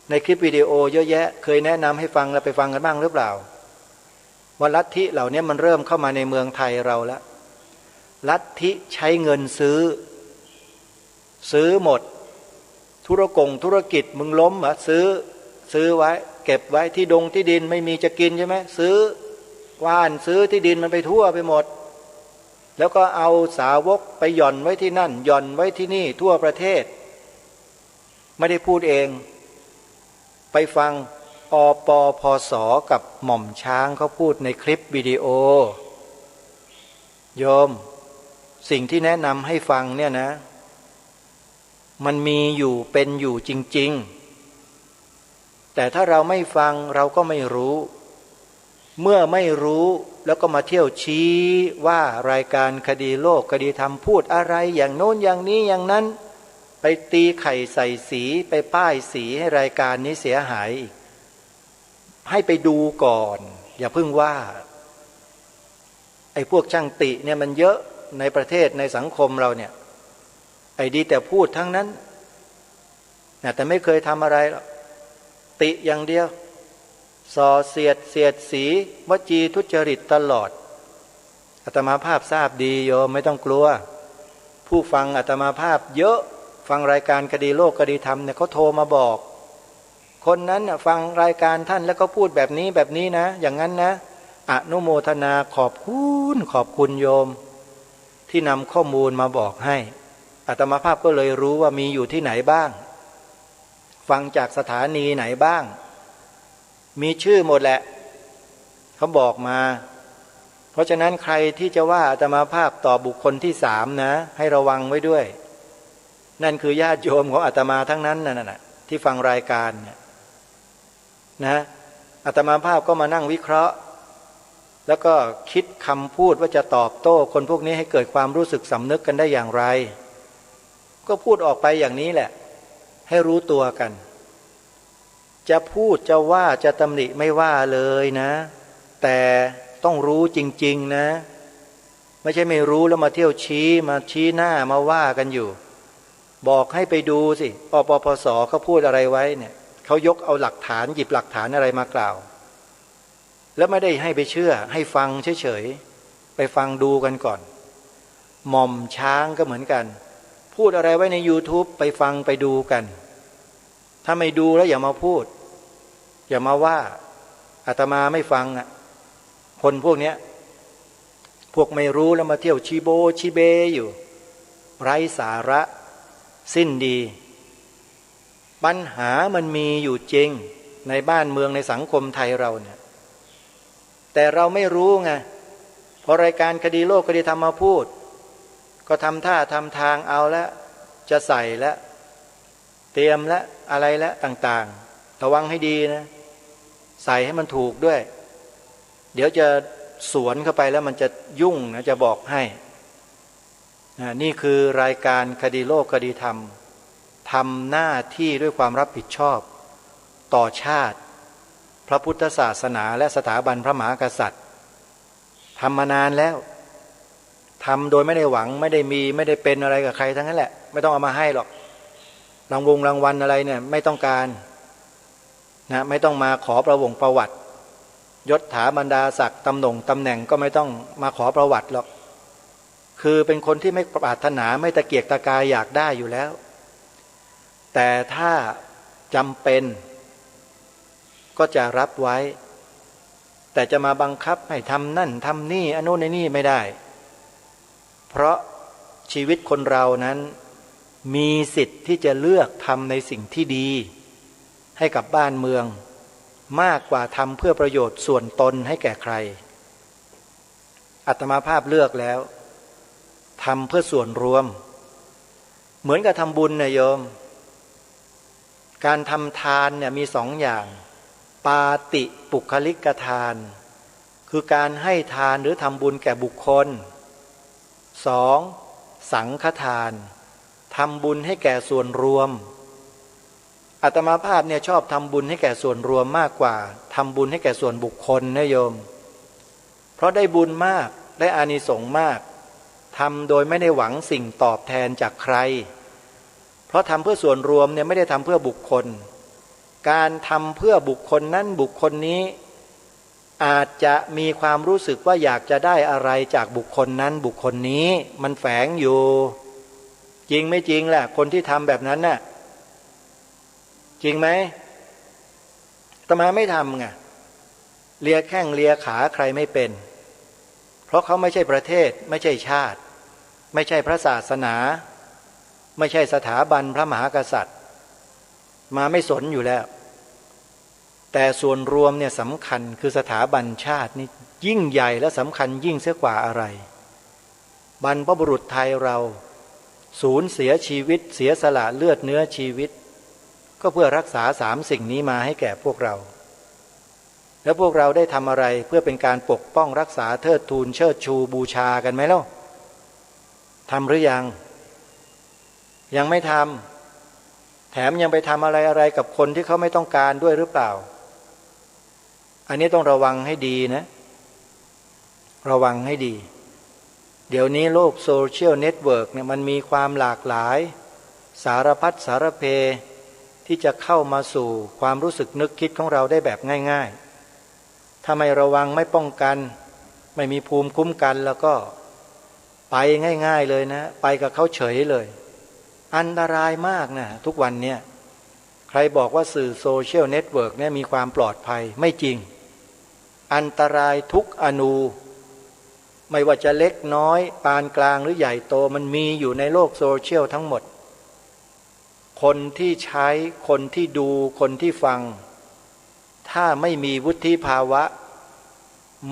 C: ในคลิปวิดีโอเยอะแยะเคยแนะนำให้ฟังแล้วไปฟังกันบ้างหรือเปล่าว่าลัทธิเหล่านี้มันเริ่มเข้ามาในเมืองไทยเราแล้วลัทธิใช้เงินซื้อหมดธุรกิจมึงล้มเหรอซื้อไว้เก็บไว้ที่ดินไม่มีจะกินใช่ไหมซื้อที่ดินมันไปทั่วไปหมดแล้วก็เอาสาวกไปหย่อนไว้ที่นั่นหย่อนไว้ที่นี่ทั่วประเทศไม่ได้พูดเองไปฟังอปพสกับหม่อมช้างเขาพูดในคลิปวิดีโอโยมสิ่งที่แนะนำให้ฟังเนี่ยนะมันมีอยู่เป็นอยู่จริงๆแต่ถ้าเราไม่ฟังเราก็ไม่รู้เมื่อไม่รู้แล้วก็มาเที่ยวชี้ว่ารายการคดีโลกคดีธรรมพูดอะไรอย่างโน้นอย่างนี้อย่างนั้นไปตีไข่ใส่สีไปป้ายสีให้รายการนี้เสียหายอีกให้ไปดูก่อนอย่าเพิ่งว่า อ้พวกช่างติเนี่ยมันเยอะในประเทศในสังคมเราเนี่ยไอ้ดีแต่พูดทั้งนั้นแต่ไม่เคยทำอะไรหรอกติอย่างเดียวส่อเสียดสีวจีทุจริตตลอดอาตมาภาพทราบดีโยมไม่ต้องกลัวผู้ฟังอาตมาภาพเยอะฟังรายการคดีโลกคดีธรรมเนี่ยเขาโทรมาบอกคนนั้นฟังรายการท่านแล้วก็พูดแบบนี้นะอย่างนั้นนะอนุโมทนาขอบคุณโยมที่นำข้อมูลมาบอกให้อาตมาภาพก็เลยรู้ว่ามีอยู่ที่ไหนบ้างฟังจากสถานีไหนบ้างมีชื่อหมดแหละเขาบอกมาเพราะฉะนั้นใครที่จะว่าอาตมาภาพต่อบุคคลที่สามนะให้ระวังไว้ด้วยนั่นคือญาติโยมของอาตมาทั้งนั้นน่ะที่ฟังรายการเนี่ยนะอาตมาภาพก็มานั่งวิเคราะห์แล้วก็คิดคำพูดว่าจะตอบโต้คนพวกนี้ให้เกิดความรู้สึกสำนึกกันได้อย่างไรก็พูดออกไปอย่างนี้แหละให้รู้ตัวกันจะพูดจะว่าจะตำหนิไม่ว่าเลยนะแต่ต้องรู้จริงๆนะไม่ใช่ไม่รู้แล้วมาเที่ยวชี้หน้ามาว่ากันอยู่บอกให้ไปดูสิปปปสเขาพูดอะไรไว้เนี่ยเขายกเอาหลักฐานหยิบหลักฐานอะไรมากล่าวแล้วไม่ได้ให้ไปเชื่อให้ฟังเฉยๆไปฟังดูกันก่อนหม่อมช้างก็เหมือนกันพูดอะไรไว้ใน YouTube ไปฟังไปดูกันถ้าไม่ดูแล้วอย่ามาพูดอย่ามาว่าอาตมาไม่ฟังอ่ะคนพวกเนี้ยพวกไม่รู้แล้วมาเที่ยวชีเบอยู่ไร้สาระสิ้นดีปัญหามันมีอยู่จริงในบ้านเมืองในสังคมไทยเราเนี่ยแต่เราไม่รู้ไงพอรายการคดีโลกคดีธรรมมาพูดก็ทำท่าทำทางเอาแล้วจะใส่แล้วเตรียมแล้วอะไรแล้วต่างๆระวังให้ดีนะใส่ให้มันถูกด้วยเดี๋ยวจะสวนเข้าไปแล้วมันจะยุ่งนะจะบอกให้นี่คือรายการคดีโลกคดีธรรมทำหน้าที่ด้วยความรับผิดชอบต่อชาติพระพุทธศาสนาและสถาบันพระมหากษัตริย์ทำมานานแล้วทำโดยไม่ได้หวังไม่ได้เป็นอะไรกับใครทั้งนั้นแหละไม่ต้องเอามาให้หรอกรางวัลอะไรเนี่ยไม่ต้องการนะไม่ต้องมาขอประวัติยศถาบรรดาศักดิ์ตำแหน่งก็ไม่ต้องมาขอประวัติหรอกคือเป็นคนที่ไม่ปรารถนาไม่ตะเกียกตะกายอยากได้อยู่แล้วแต่ถ้าจำเป็นก็จะรับไว้แต่จะมาบังคับให้ทำนั่นทำนี่อันโน้นนี่ไม่ได้เพราะชีวิตคนเรานั้นมีสิทธิ์ที่จะเลือกทำในสิ่งที่ดีให้กับบ้านเมืองมากกว่าทำเพื่อประโยชน์ส่วนตนให้แก่ใครอาตมาภาพเลือกแล้วทำเพื่อส่วนรวมเหมือนกับทำบุญนะโยมการทำทานเนี่ยมีสองอย่างปาติปุคลิกทานคือการให้ทานหรือทำบุญแก่บุคคลสองสังฆทานทำบุญให้แก่ส่วนรวมอาตมาภาพเนี่ยชอบทำบุญให้แก่ส่วนรวมมากกว่าทำบุญให้แก่ส่วนบุคคลนะโยมเพราะได้บุญมากได้อานิสงส์มากทำโดยไม่ได้หวังสิ่งตอบแทนจากใครเพราะทำเพื่อส่วนรวมเนี่ยไม่ได้ทำเพื่อบุคคลการทำเพื่อบุคคลนั้นบุคคลนี้อาจจะมีความรู้สึกว่าอยากจะได้อะไรจากบุคคลนั้นบุคคลนี้มันแฝงอยู่จริงไม่จริงแหละคนที่ทำแบบนั้นน่ะจริงไหมอาตมาไม่ทำไงเลียแข้งเลียขาใครไม่เป็นเพราะเขาไม่ใช่ประเทศไม่ใช่ชาติไม่ใช่พระศาสนาไม่ใช่สถาบันพระมหากษัตริย์มาไม่สนอยู่แล้วแต่ส่วนรวมเนี่ยสำคัญคือสถาบันชาตินี่ยิ่งใหญ่และสำคัญยิ่งเสียกว่าอะไรบรรพบุรุษไทยเราสูญเสียชีวิตเสียสละเลือดเนื้อชีวิตก็เพื่อรักษาสามสิ่งนี้มาให้แก่พวกเราแล้วพวกเราได้ทำอะไรเพื่อเป็นการปกป้องรักษาเทิดทูนเชิดชูบูชากันไหมเล่าทำหรือยังไม่ทำแถมยังไปทำอะไรกับคนที่เขาไม่ต้องการด้วยหรือเปล่าอันนี้ต้องระวังให้ดีนะ ระวังให้ดีเดี๋ยวนี้โลกโซเชียลเน็ตเวิร์กเนี่ยมันมีความหลากหลายสารพัดสารเพที่จะเข้ามาสู่ความรู้สึกนึกคิดของเราได้แบบง่ายๆถ้าไม่ระวังไม่ป้องกันไม่มีภูมิคุ้มกันแล้วก็ไปง่ายๆเลยนะไปกับเขาเฉยเลยอันตรายมากนะทุกวันเนี่ยใครบอกว่าสื่อโซเชียลเน็ตเวิร์กเนี่ยมีความปลอดภัยไม่จริงอันตรายทุกอนูไม่ว่าจะเล็กน้อยปานกลางหรือใหญ่โตมันมีอยู่ในโลกโซเชียลทั้งหมดคนที่ใช้คนที่ดูคนที่ฟังถ้าไม่มีวุฒิภาวะ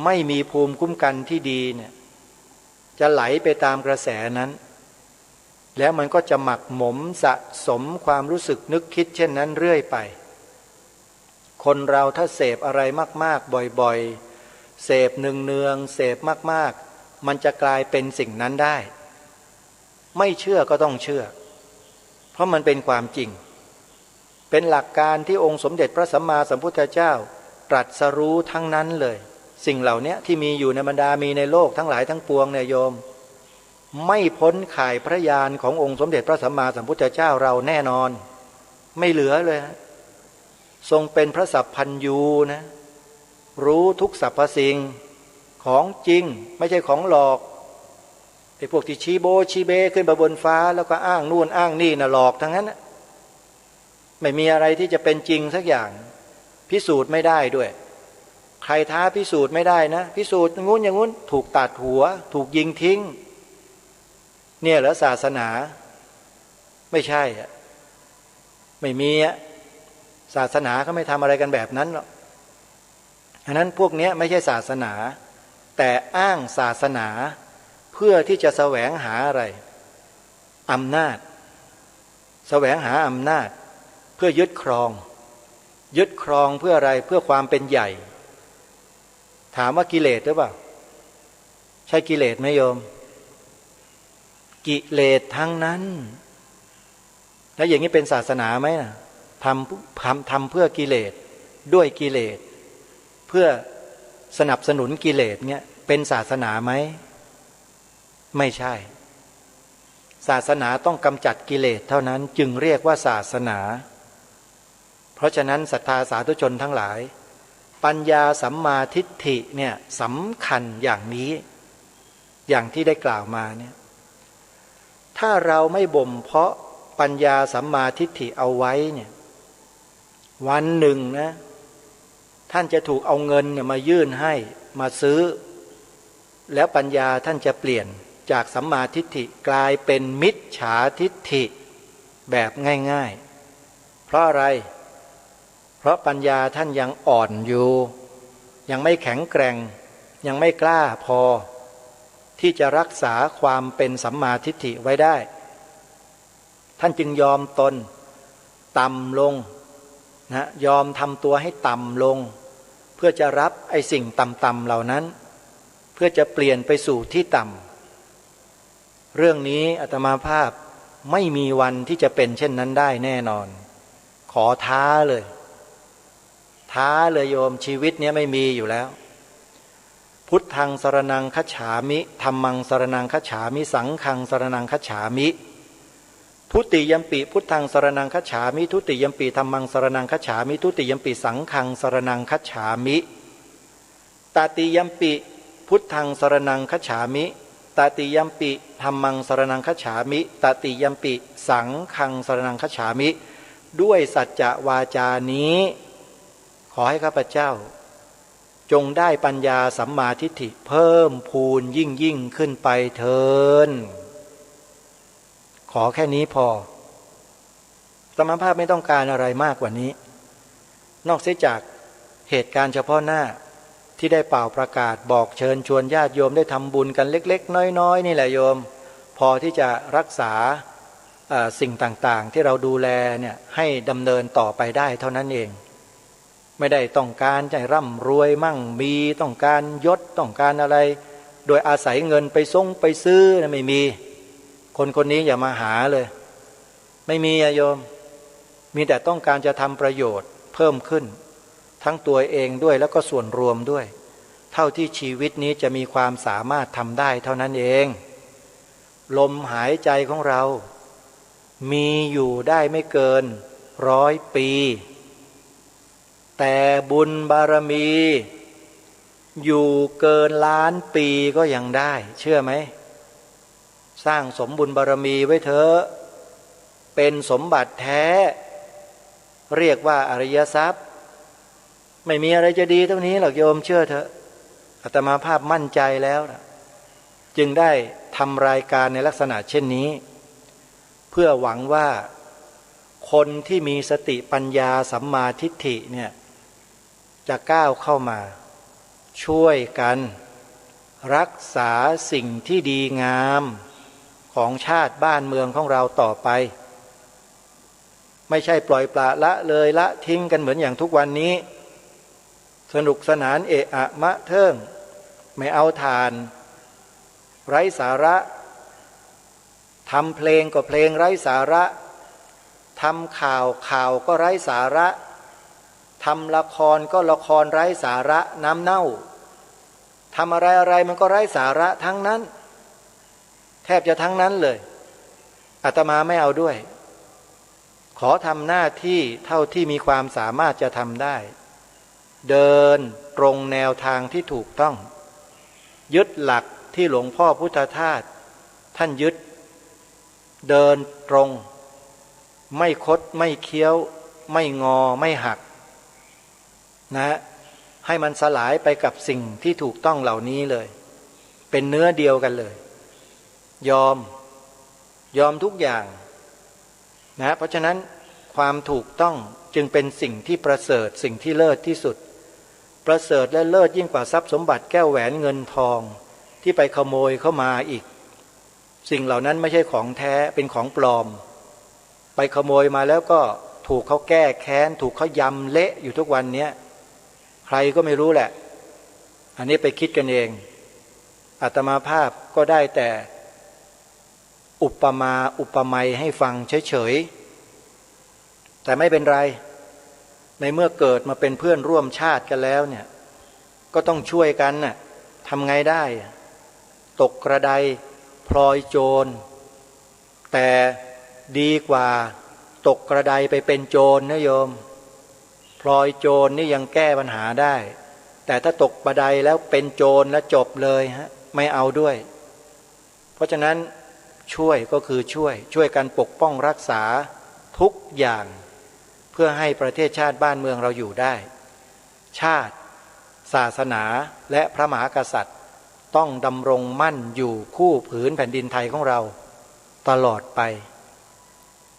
C: ไม่มีภูมิคุ้มกันที่ดีเนี่ยจะไหลไปตามกระแสนั้นแล้วมันก็จะหมักหมมสะสมความรู้สึกนึกคิดเช่นนั้นเรื่อยไปคนเราถ้าเสพอะไรมากๆบ่อยๆเสพเนืองๆเสพมากๆมันจะกลายเป็นสิ่งนั้นได้ไม่เชื่อก็ต้องเชื่อเพราะมันเป็นความจริงเป็นหลักการที่องค์สมเด็จพระสัมมาสัมพุทธเจ้าตรัสรู้ทั้งนั้นเลยสิ่งเหล่านี้ที่มีอยู่ในบรรดามีในโลกทั้งหลายทั้งปวงเนี่ยโยมไม่พ้นข่ายพระญาณขององค์สมเด็จพระสัมมาสัมพุทธเจ้าเราแน่นอนไม่เหลือเลยทรงเป็นพระสัพพัญญูนะรู้ทุกสรรพสิ่งของจริงไม่ใช่ของหลอกไอ้พวกที่ชีโบชีเบขึ้นมาบนฟ้าแล้วก็อ้างนู่นอ้างนี่น่ะหลอกทั้งนั้นนะไม่มีอะไรที่จะเป็นจริงสักอย่างพิสูจน์ไม่ได้ด้วยใครท้าพิสูจน์ไม่ได้นะพิสูจน์งุ้นอย่างงุ้นถูกตัดหัวถูกยิงทิ้งเนี่ยเหรอศาสนาไม่ใช่อ่ะไม่มีอ่ะศาสนาเขาไม่ทำอะไรกันแบบนั้นหรอกฉะนั้นพวกนี้ไม่ใช่ศาสนาแต่อ้างศาสนาเพื่อที่จะแสวงหาอะไรอำนาจแสวงหาอำนาจเพื่อยึดครองเพื่ออะไรเพื่อความเป็นใหญ่ถามว่ากิเลสหรือเปล่าใช่กิเลสไหมโยมกิเลสทั้งนั้นแล้วอย่างนี้เป็นศาสนาไหมนะทำเพื่อกิเลสด้วยกิเลสเพื่อสนับสนุนกิเลสเนี่ยเป็นศาสนาไหมไม่ใช่ศาสนาต้องกำจัดกิเลสเท่านั้นจึงเรียกว่าศาสนาเพราะฉะนั้นศรัทธาสาธุชนทั้งหลายปัญญาสัมมาทิฏฐิเนี่ยสำคัญอย่างนี้อย่างที่ได้กล่าวมาเนี่ยถ้าเราไม่บ่มเพาะปัญญาสัมมาทิฏฐิเอาไว้เนี่ยวันหนึ่งนะท่านจะถูกเอาเงินเนี่ยมายื่นให้มาซื้อแล้วปัญญาท่านจะเปลี่ยนจากสัมมาทิฏฐิกลายเป็นมิจฉาทิฏฐิแบบง่ายๆเพราะอะไรเพราะปัญญาท่านยังอ่อนอยู่ยังไม่แข็งแกร่งยังไม่กล้าพอที่จะรักษาความเป็นสัมมาทิฏฐิไว้ได้ท่านจึงยอมตนต่ำลงนะยอมทำตัวให้ต่ำลงเพื่อจะรับไอ้สิ่งต่ำๆเหล่านั้นเพื่อจะเปลี่ยนไปสู่ที่ต่ำเรื่องนี้อาตมาภาพไม่มีวันที่จะเป็นเช่นนั้นได้แน่นอนขอท้าเลยโยมชีวิตนี้ไม่มีอยู่แล้วพุทธังสรณังคัจฉามิธัมมังสรณังคัจฉามิสังฆังสรณังคัจฉามิทุติยัมปิพุทธังสรณังคัจฉามิทุติยัมปิธัมมังสรณังคัจฉามิทุติยัมปิสังฆังสรณังคัจฉามิตติยัมปิพุทธังสรณังคัจฉามิตติยัมปิธัมมังสรณังคัจฉามิตติยัมปิสังฆังสรณังคัจฉามิด้วยสัจจะวาจานี้ขอให้ข้าพเจ้าจงได้ปัญญาสัมมาทิฏฐิเพิ่มพูนยิ่งขึ้นไปเถิดขอแค่นี้พอสมภาพไม่ต้องการอะไรมากกว่านี้นอกเสียจากเหตุการณ์เฉพาะหน้าที่ได้เป่าประกาศบอกเชิญชวนญาติโยมได้ทำบุญกันเล็กๆน้อยๆนี่แหละโยมพอที่จะรักษาสิ่งต่างๆที่เราดูแลเนี่ยให้ดำเนินต่อไปได้เท่านั้นเองไม่ได้ต้องการจะร่ำรวยมั่งมีต้องการยศต้องการอะไรโดยอาศัยเงินไปซื้อนะไม่มีคนนี้อย่ามาหาเลยไม่มีโยมมีแต่ต้องการจะทำประโยชน์เพิ่มขึ้นทั้งตัวเองด้วยแล้วก็ส่วนรวมด้วย เท่าที่ชีวิตนี้จะมีความสามารถทำได้เท่านั้นเองลมหายใจของเรามีอยู่ได้ไม่เกิน100 ปีแต่บุญบารมีอยู่เกินล้านปีก็ยังได้เชื่อไหมสร้างสมบุญบารมีไว้เถอะเป็นสมบัติแท้เรียกว่าอริยทรัพย์ไม่มีอะไรจะดีเท่านี้หรอกโยมเชื่อเถอะอาตมาภาพมั่นใจแล้วนะจึงได้ทำรายการในลักษณะเช่นนี้เพื่อหวังว่าคนที่มีสติปัญญาสัมมาทิฏฐิเนี่ยจะก้าวเข้ามาช่วยกันรักษาสิ่งที่ดีงามของชาติบ้านเมืองของเราต่อไปไม่ใช่ปล่อยปละละเลยละทิ้งกันเหมือนอย่างทุกวันนี้สนุกสนานเอะอะมะเทิงไม่เอาทานไร้สาระทำเพลงก็เพลงไร้สาระทำข่าวก็ไร้สาระทำละครก็ละครไร้สาระน้ำเน่าทำอะไรมันก็ไร้สาระทั้งนั้นแทบจะทั้งนั้นเลยอาตมาไม่เอาด้วยขอทำหน้าที่เท่าที่มีความสามารถจะทำได้เดินตรงแนวทางที่ถูกต้องยึดหลักที่หลวงพ่อพุทธทาสท่านยึดเดินตรงไม่คดไม่เคี้ยวไม่งอไม่หักนะให้มันสลายไปกับสิ่งที่ถูกต้องเหล่านี้เลยเป็นเนื้อเดียวกันเลยยอมทุกอย่างนะเพราะฉะนั้นความถูกต้องจึงเป็นสิ่งที่ประเสริฐสิ่งที่เลิศที่สุดประเสริฐและเลิศยิ่งกว่าทรัพย์สมบัติแก้วแหวนเงินทองที่ไปขโมยเข้ามาอีกสิ่งเหล่านั้นไม่ใช่ของแท้เป็นของปลอมไปขโมยมาแล้วก็ถูกเขาแก้แค้นถูกเขายำเละอยู่ทุกวันนี้ใครก็ไม่รู้แหละอันนี้ไปคิดกันเองอาตมาภาพก็ได้แต่อุปมาอุปไมยให้ฟังเฉยๆแต่ไม่เป็นไรในเมื่อเกิดมาเป็นเพื่อนร่วมชาติกันแล้วเนี่ยก็ต้องช่วยกันน่ะทำไงได้ตกกระไดพลอยโจรแต่ดีกว่าตกกระไดไปเป็นโจรนะโยมพลอยโจรนี่ยังแก้ปัญหาได้แต่ถ้าตกกระไดแล้วเป็นโจรแล้วจบเลยฮะไม่เอาด้วยเพราะฉะนั้นช่วยก็คือช่วยกันปกป้องรักษาทุกอย่างเพื่อให้ประเทศชาติบ้านเมืองเราอยู่ได้ชาติศาสนาและพระมหากษัตริย์ต้องดำรงมั่นอยู่คู่ผืนแผ่นดินไทยของเราตลอดไป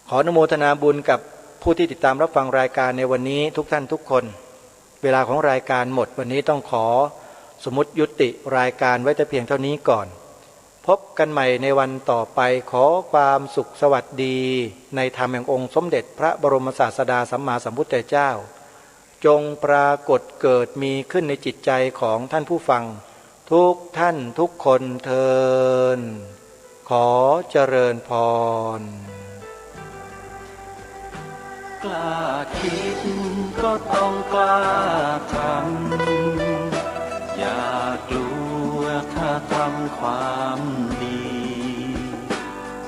C: ขออนุโมทนาบุญกับผู้ที่ติดตามรับฟังรายการในวันนี้ทุกท่านทุกคนเวลาของรายการหมดวันนี้ต้องขอสมมุติยุติรายการไว้แต่เพียงเท่านี้ก่อนพบกันใหม่ในวันต่อไปขอความสุขสวัสดีในธรรมแห่งองค์สมเด็จพระบรมศาสดาสัมมาสัมพุทธเจ้าจงปรากฏเกิดมีขึ้นในจิตใจของท่านผู้ฟังทุกท่านทุกคนเทินขอเจริญพร
A: กล้าคิดก็ต้องกล้าทำอย่ากลัวถ้าทำความดี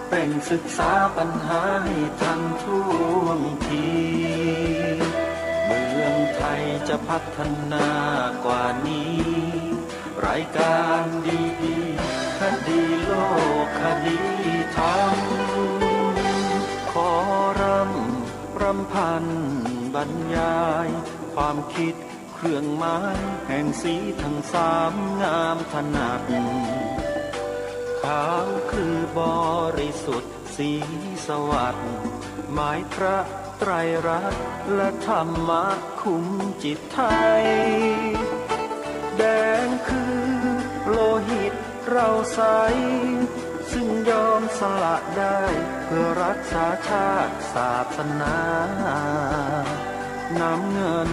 A: เร่งศึกษาปัญหาให้ทันท่วงทีเมืองไทยจะพัฒนากว่านี้รายการดีๆคดีโลกคดีธรรมขอรำพันบรรยายความคิดเครื่องหมายแห่งสีทั้งสามงามถนัดขาวคือบริสุทธิ์สีสวัสดิ์หมายพระไตรรัตน์และธรรมะคุมจิตไทยแดงคือโลหิตเราใสซึ่งยอมสละได้เพื่อรักษาชาติศาสนาน้ำเงิน